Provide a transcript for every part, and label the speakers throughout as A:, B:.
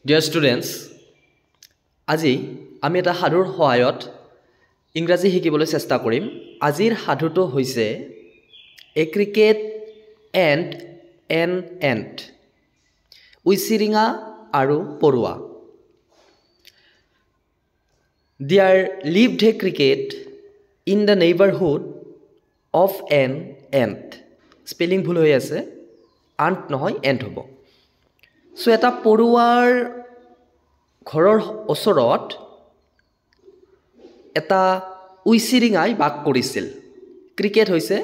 A: Dear students, আজি আমি এটা সাধুৰ সহায়ত ইংৰাজী শিকিবলৈ চেষ্টা কৰিম। আজিৰ সাধুটো হৈছে A cricket and an ant. উইচিৰিঙা আৰু পৰুৱা। There lived a cricket in the neighborhood of an ant. Spelling ভুল হৈ আছে, ant নহয় ant হ'ব। So এটা পৰুৱাৰ ঘৰৰ ওচৰত এটা উইচিৰিঙাই বাস কৰিছিল। ক্ৰিকেট হৈছে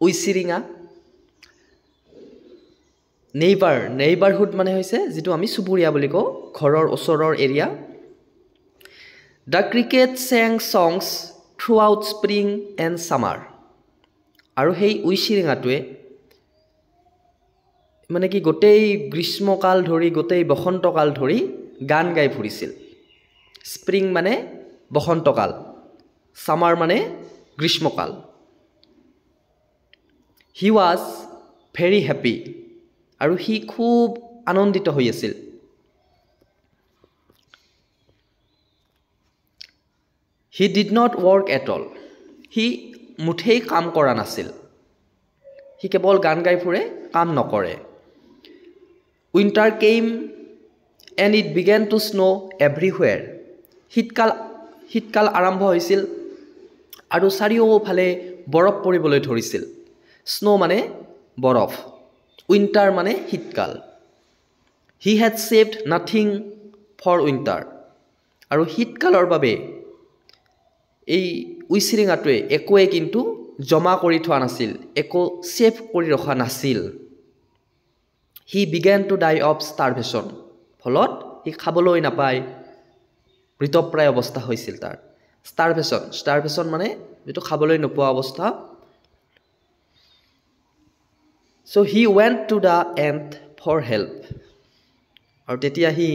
A: উইচিৰিঙা। নেইবাৰহুড মানে হৈছে যিটো আমি চুবুৰীয়া বুলি কওঁ, ঘৰৰ ওচৰৰ area. The cricket sang songs throughout spring and summer. আৰু সেই উইচিৰিঙাটোৱে মানে কি গোটেই গ্ৰীষ্মকাল ধৰি গোটেই বসন্তকাল ধৰি গান গাই ফুৰিছিল। স্প্ৰিং মানে বসন্তকাল, সামাৰ মানে গ্ৰীষ্মকাল। হি ৱাজ ভেৰি হেপী, আৰু সি খুব আনন্দিত হৈ আছিল। He did not work at all, সি মুঠেই কাম কৰা নাছিল। সি কেৱল গান গাই ফুৰে, কাম নকৰে। Winter came and it began to snow everywhere. শীতকাল আৰম্ভ হৈছিল আৰু চাৰিওফালে বৰফ পৰিবলৈ ধৰিছিল। স্নো মানে বৰফ, উইণ্টাৰ মানে শীতকাল। He had saved nothing for winter. আৰু শীতকালৰ বাবে এই উইচিৰিঙাটোৱে একোৱে কিন্তু জমা কৰি থোৱা নাছিল, একো ছেভ কৰি ৰখা নাছিল। He began to die of starvation. ফলত সি খাবলৈ নাপায়, মৃতপ্ৰায় অৱস্থা হৈছিল তাৰ। starvation মানে যিটো খাবলৈ নোপোৱা অৱস্থা। So he went to the ant for help. আৰু তেতিয়া সি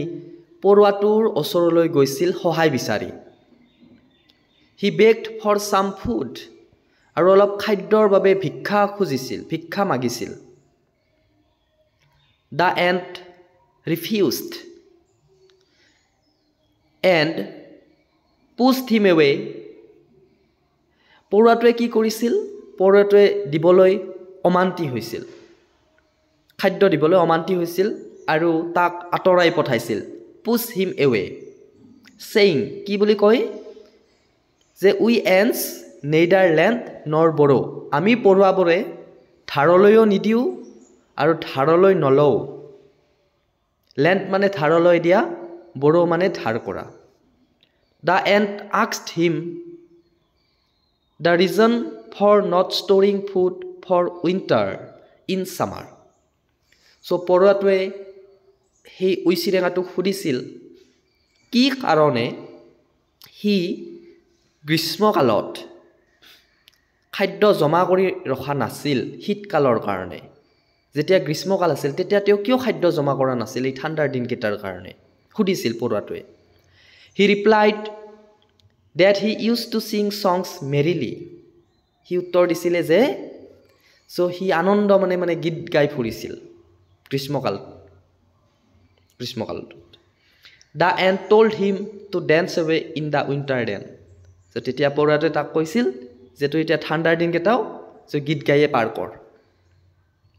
A: পৰুৱাটোৰ ওচৰলৈ গৈছিল সহায় বিচাৰি। He begged for some food. আৰু অলপ খাদ্যৰ বাবে ভিক্ষা মাগিছিল। The ant refused and pushed him away. পৰুৱাটোৱে কি কৰিছিল? পৰুৱাটোৱে দিবলৈ অমান্তি হৈছিল, খাদ্য দিবলৈ অমান্তি হৈছিল আৰু তাক আঁতৰাই পঠাইছিল। পুছ হিম এৱে, saying কি বুলি কয় যে উই এণ্টছ নেইডাৰ লেণ্ড নৰ বড়ো, আমি পৰুৱাবোৰে ধাৰলৈও নিদিওঁ আৰু ধাৰলৈ নলওঁ। লেণ্ড মানে ধাৰলৈ দিয়া, বড়ো মানে ধাৰ কৰা। The ant asked him the reason for not storing food for winter in summer. So পৰুৱাটোৱে সেই উইচিৰিঙাটোক সুধিছিল কি কাৰণে সি গ্ৰীষ্মকালত খাদ্য জমা কৰি ৰখা নাছিল শীতকালৰ কাৰণে। যেতিয়া গ্ৰীষ্মকাল আছিল তেতিয়া তেওঁ কিয় খাদ্য জমা কৰা নাছিল এই ঠাণ্ডাৰ দিনকেইটাৰ কাৰণে, সুধিছিল পৰুৱাটোৱে। He replied that he used to sing songs merrily. সি উত্তৰ দিছিলে যে সি আনন্দ মানে গীত গাই ফুৰিছিল গ্ৰীষ্মকালটোত। The ant told him to dance away in the winter then. তেতিয়া পৰুৱাটোৱে তাক কৈছিল যে তই এতিয়া ঠাণ্ডাৰ দিনকেইটাও গীত গায়ে পাৰ কৰ,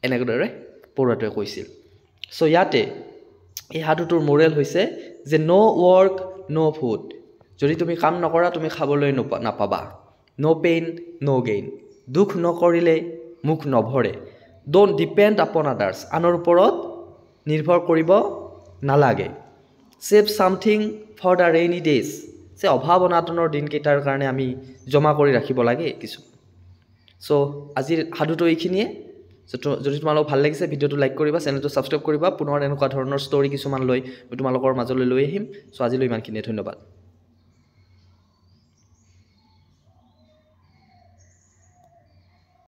A: এনেদৰে পৰুৱাটোৱে কৈছিল। চ' ইয়াতে এই সাধুটোৰ মোৰেল হৈছে যে ন' ৱৰ্ক ন' ফুড। যদি তুমি কাম নকৰা তুমি খাবলৈ নাপাবা। ন' পেইন ন' গেইন, দুখ নকৰিলে মুখ নভৰে। ড'ণ্ট ডিপেণ্ড আপন আদাৰ্ছ, আনৰ ওপৰত নিৰ্ভৰ কৰিব নালাগে। ছেভ ছামথিং ফৰ দ্য ৰেইনি ডেইজ, যে অভাৱ অনাটনৰ দিনকেইটাৰ কাৰণে আমি জমা কৰি ৰাখিব লাগে কিছু। চ' আজিৰ সাধুটো এইখিনিয়ে। যদি তোমালোকক ভাল লাগিছে ভিডিঅ'টো লাইক কৰিবা, চেনেলটো ছাবস্ক্ৰাইব কৰিবা। পুনৰ এনেকুৱা ধৰণৰ ষ্টৰি কিছুমান লৈ মই তোমালোকৰ মাজলৈ লৈ আহিম। চ' আজিলৈ ইমানখিনিয়ে, ধন্যবাদ।